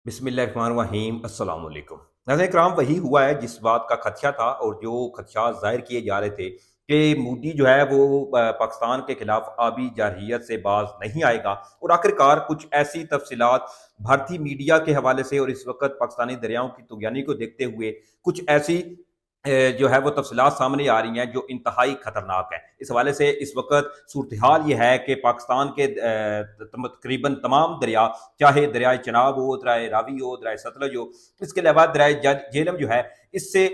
बिस्मिल्लाहिर्रहमानिर्रहीम अस्सलाम वालेकुम। नाज़रीन किराम, वही हुआ है जिस बात का खदशा था और जो खदशात ज़ाहिर किए जा रहे थे कि मोदी जो है वो पाकिस्तान के खिलाफ आबी जारहियत से बाज नहीं आएगा। और आखिरकार कुछ ऐसी तफसीलात भारतीय मीडिया के हवाले से और इस वक्त पाकिस्तानी दरियाओं की तुगयानी को देखते हुए कुछ ऐसी जो है वो तफसीलात सामने आ रही हैं जो इंतहाई खतरनाक है। इस हवाले से इस वक्त सूरत हाल ये है कि पाकिस्तान के तकरीबन तमाम दरिया, चाहे दरियाए चनाब हो, दरियाए रावी हो, दरियाए सतलज हो, इसके अलावा दरियाए जेलम जो है, इससे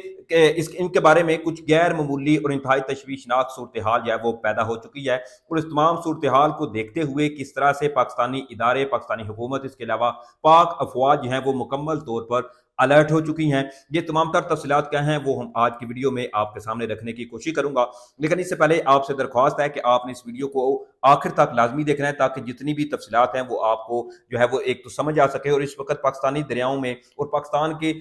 इनके बारे में कुछ गैर मामूली और इंतहाई तशवीशनाक सूरत हाल जो है वो पैदा हो चुकी है। और इस तमाम सूरत हाल को देखते हुए किस तरह से पाकिस्तानी इदारे, पाकिस्तानी हुकूमत, इसके अलावा पाक अफवाज जो हैं वो मुकम्मल तौर पर अलर्ट हो चुकी हैं। ये तमाम तर तफसीलात क्या हैं वो हम आज की वीडियो में आपके सामने रखने की कोशिश करूंगा। लेकिन इससे पहले आपसे दरख्वास्त है कि आपने इस वीडियो को आखिर तक लाजमी देखना है, ताकि जितनी भी तफसीलात हैं वो आपको जो है वो एक तो समझ आ सके। और इस वक्त पाकिस्तानी दरियाओं में और पाकिस्तान के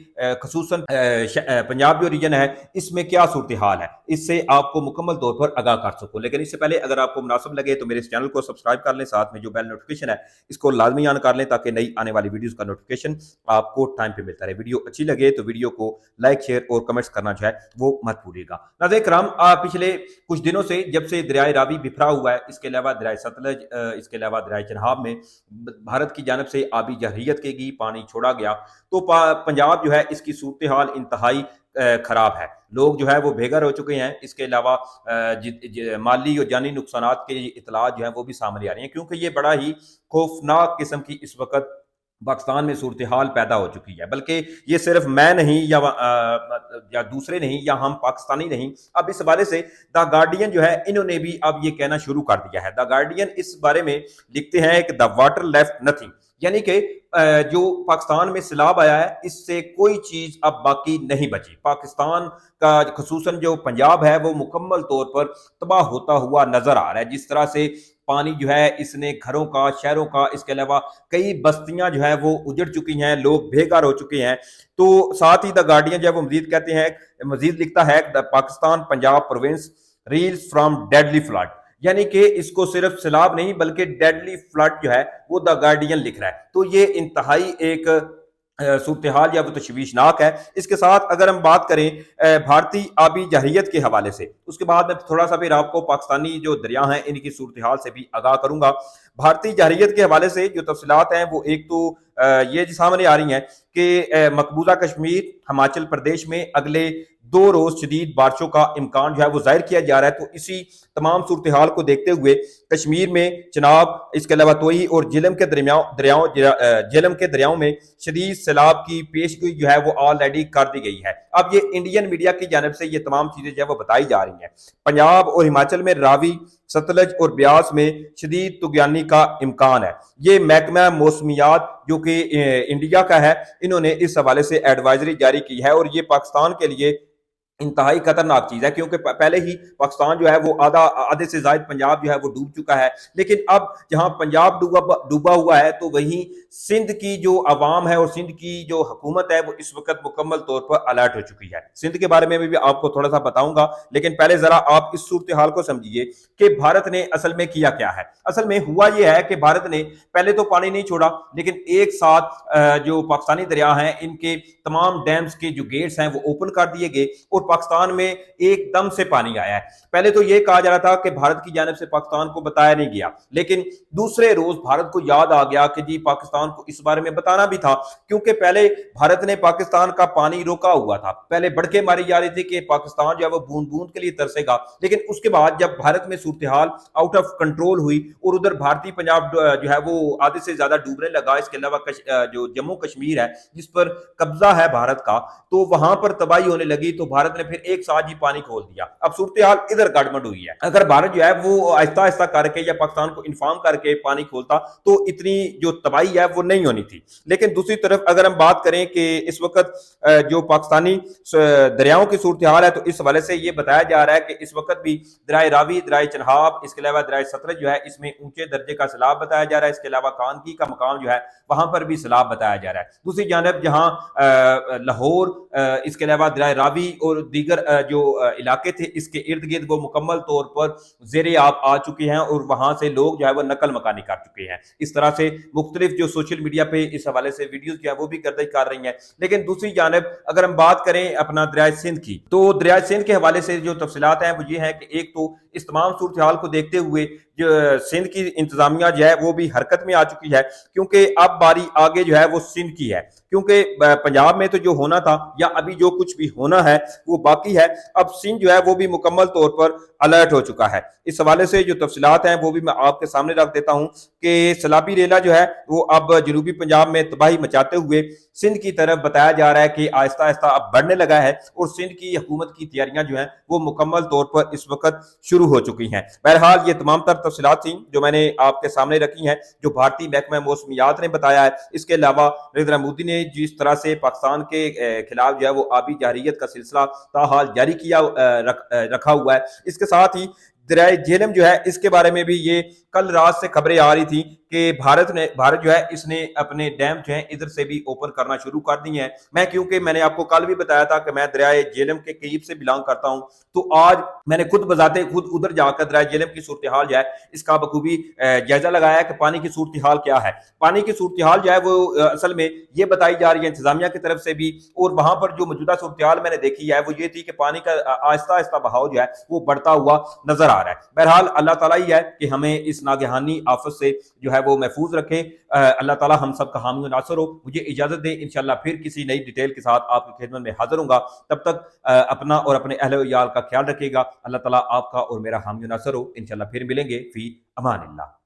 खसूसन पंजाब जो रीजन है, इसमें क्या सूरत हाल है, इससे आपको मुकम्मल तौर पर आगाह कर सकूँ। लेकिन इससे पहले अगर आपको मुनासिब लगे तो मेरे इस चैनल को सब्सक्राइब कर लें, साथ में जो बेल नोटिफिकेशन है इसको लाजमी ऑन कर लें, ताकि नई आने वाली वीडियोज़ का नोटिफिकेशन आपको टाइम पे मिलता रहे। वीडियो अच्छी लगे तो वीडियो को लाइक, शेयर और कमेंट्स करना जो है वो मत भूलिएगा। नाज़रीन किराम, पिछले कुछ दिनों से जब से दरियाए रावी बिखरा हुआ है, इसके अलावा दरियाए सतलज, इसके अलावा दरियाए चनाब में भारत की जानब से आबी जरहियत के की पानी छोड़ा गया, तो पंजाब जो है इसकी सूरत हाल इंतहाई खराब है। लोग जो है वो बेघर हो चुके हैं। इसके अलावा माली और जानी नुकसानात के इतलात जो है वो भी सामने आ रही हैं, क्योंकि ये बड़ा ही खौफनाक किस्म की इस वक्त पाकिस्तान में सूरत हाल पैदा हो चुकी है। बल्कि ये सिर्फ मैं नहीं या दूसरे नहीं या हम पाकिस्तानी नहीं, अब इस हवाले से द गार्डियन जो है इन्होंने भी अब ये कहना शुरू कर दिया है। द गार्डियन इस बारे में लिखते हैं कि द वाटर लेफ्ट नथिंग, यानी कि जो पाकिस्तान में सैलाब आया है इससे कोई चीज अब बाकी नहीं बची। पाकिस्तान का खसूसन जो पंजाब है वो मुकम्मल तौर पर तबाह होता हुआ नजर आ रहा है। जिस तरह से पानी जो है इसने घरों का, शहरों का, इसके अलावा कई बस्तियां जो है वो उजड़ चुकी हैं, लोग बेघर हो चुके हैं। तो साथ ही द गार्डियन जो है वो मजीद कहते हैं, मजीद लिखता है the Pakistan Punjab province reels from deadly flood, यानी कि इसको सिर्फ सैलाब नहीं बल्कि डेडली फ्लड जो है वो द गार्डियन लिख रहा है। तो ये इंतहाई एक सूरत हाल या वो तशवीशनाक है। इसके साथ अगर हम बात करें भारतीय आबी जरहियत के हवाले से, उसके बाद मैं थोड़ा सा फिर आपको पाकिस्तानी जो दरिया हैं इनकी सूरत हाल से भी आगाह करूंगा। भारतीय जरहियत के हवाले से जो तफसीलात हैं वो एक तो ये सामने आ रही हैं कि मकबूजा कश्मीर, हिमाचल प्रदेश में अगले 2 रोज शदीद बारिशों का इम्कान जो है वो जाहिर किया जा रहा है। तो इसी तमाम सूरत हाल को देखते हुए कश्मीर में चनाब, इसके अलावा तोई और झेलम के झेलम के दरियाओं में शदीद सैलाब की पेशगोई जो है वो ऑलरेडी कर दी गई है। अब ये इंडियन मीडिया की जानब से ये तमाम चीजें जो है वो बताई जा रही हैं। पंजाब और हिमाचल में रावी, सतलज और ब्यास में शदीद तुगयानी का इम्कान है। ये महकमा मौसमियात जो कि इंडिया का है, इन्होंने इस हवाले से एडवाइजरी जारी की है। और ये पाकिस्तान के लिए इंतहाई खतरनाक चीज है, क्योंकि पहले ही पाकिस्तान जो है वो आधे से ज्यादा पंजाब जो है वो डूब चुका है। लेकिन अब जहां पंजाब डूबा हुआ है, तो वहीं सिंध की जो अवाम है और सिंध की जो हुकूमत है वो इस वक्त मुकम्मल तौर पर अलर्ट हो चुकी है। सिंध के बारे में भी आपको थोड़ा सा बताऊंगा, लेकिन पहले जरा आप इस सूरत हाल को समझिए कि भारत ने असल में किया क्या है। असल में हुआ यह है कि भारत ने पहले तो पानी नहीं छोड़ा, लेकिन एक साथ जो पाकिस्तानी दरिया हैं इनके तमाम डैम्स के जो गेट्स हैं वो ओपन कर दिए गए और पाकिस्तान में एकदम से पानी आया है। पहले तो यह कहा जा रहा था कि भारत की जानिब से पाकिस्तान को बताया नहीं गया, लेकिन दूसरे रोज भारत को याद आ गया कि जी पाकिस्तान को इस बारे में बताना भी था, क्योंकि पहले भारत ने पाकिस्तान का पानी रोका हुआ था। पहले बढ़के मारी जा रही थी कि पाकिस्तान जो है वो बूंद बूंद के लिए तरसेगा, लेकिन उसके बाद जब भारत में सूरत हाल आउट ऑफ कंट्रोल हुई और उधर भारतीय पंजाब जो है वो आधे से ज्यादा डूबने लगा, इसके अलावा जो जम्मू कश्मीर है जिस पर कब्जा है भारत का, तो वहां पर तबाही होने लगी। तो भारत ने फिर एक साथ ही पानी खोल दिया। अब सूरत हाल इधर गड़बड़ हुई है। अगर भारत जो है वो आहिस्ता आहिस्ता करके या पाकिस्तान को इन्फॉर्म करके पानी खोलता तो इतनी जो तबाही है वो नहीं होनी थी। लेकिन दूसरी तरफ अगर हम बात करें कि इस वक्त जो पाकिस्तानी दरियाओं की सूरत हाल है, तो इस हवाले से ये बताया जा रहा है कि इस वक्त भी दरियाए रावी, दरियाए चनाब, इसके अलावा दरियाए सतलज जो है इसमें ऊंचे दर्जे का सैलाब बताया जा रहा है। इसके अलावा कानगी का मकाम जो है वहां पर भी सैलाब बताया जा रहा है। दूसरी जानब जहां लाहौर, इसके अलावा दरियाए रावी और دیگر جو علاقے تھے اس کے ارد گرد وہ مکمل طور پر زیر آب آ چکے ہیں اور وہاں سے لوگ جو ہے وہ نقل مکانی کر چکے ہیں۔ اس طرح سے مختلف جو سوشل میڈیا پہ اس حوالے سے ویڈیوز جو ہیں وہ بھی گردش کر رہی ہیں۔ لیکن دوسری جانب اگر ہم بات کریں اپنا دریائے سندھ کی، تو دریائے سندھ کے حوالے سے جو تفصیلات ہیں وہ یہ ہیں کہ ایک تو اس تمام صورتحال کو دیکھتے ہوئے جو سندھ کی انتظامیہ جو ہے وہ بھی حرکت میں آ چکی ہے، کیونکہ اب باری آگے جو ہے وہ سندھ کی ہے، کیونکہ پنجاب میں تو جو ہونا تھا یا ابھی جو کچھ بھی ہونا ہے وہ باقی ہے، اب سندھ جو ہے وہ بھی مکمل طور پر الرٹ ہو چکا ہے۔ اس حوالے سے جو تفصیلات ہیں وہ بھی میں آپ کے سامنے رکھ دیتا ہوں کہ سیلابی ریلا جو ہے وہ اب جنوبی پنجاب میں تباہی مچاتے ہوئے سندھ کی طرف بتایا جا رہا ہے کہ آہستہ آہستہ اب بڑھنے لگا ہے، اور سندھ کی حکومت کی تیاریاں جو ہیں وہ مکمل طور پر اس وقت شروع ہو چکی ہیں۔ بہرحال یہ تمام تر تفصیلات تھیں جو میں نے آپ کے سامنے رکھی ہیں، جو بھارتی محکمہ موسمیات نے بتایا ہے۔ اس کے علاوہ نریندر مودی نے جس طرح سے پاکستان کے خلاف جو ہے وہ آبی جارحیت کا سلسلہ تاحال جاری کیا رکھا ہوا ہے، اس کے ساتھ ہی دریائے جہلم جو ہے اس کے بارے میں بھی یہ کل رات سے خبریں آ رہی تھیں کہ بھارت جو ہے اس نے اپنے ڈیم جو ہیں ادھر سے بھی اوپن کرنا شروع کر دی ہیں۔ کیونکہ میں نے آپ کو کل بھی بتایا تھا کہ میں دریائے جہلم کے قریب سے بلانگ کرتا ہوں، تو آج میں نے خود بذات خود ادھر جا کر دریائے جہلم کی صورتحال جو ہے اس کا بخوبی جائزہ لگایا ہے کہ پانی کی صورتحال کیا ہے۔ پانی کی صورتحال جو ہے وہ اصل میں یہ بتائی جا رہی ہے انتظامیہ کی طرف سے بھی، اور وہاں پر جو موجودہ صورتحال میں نے دیکھی ہے وہ یہ تھی کہ پانی کا آہستہ آہستہ بہاؤ جو ہے وہ بڑھتا ہوا نظر آ رہا ہے۔ بہرحال اللہ تعالیٰ ہی ہے کہ ہمیں اس ناگہانی آفت سے جو ہے وہ محفوظ رکھے۔ اللہ تعالیٰ ہم سب کا حامی و ناصر ہو۔ مجھے اجازت دیں، انشاءاللہ پھر کسی نئی ڈیٹیل کے ساتھ آپ کی خدمت میں حاضر ہوں گا۔ تب تک اپنا اور اپنے اہل و عیال کا خیال رکھیے گا۔ اللہ تعالیٰ آپ کا اور میرا حامی و ناصر ہو۔ انشاءاللہ پھر ملیں گے، فی امان اللہ۔